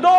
2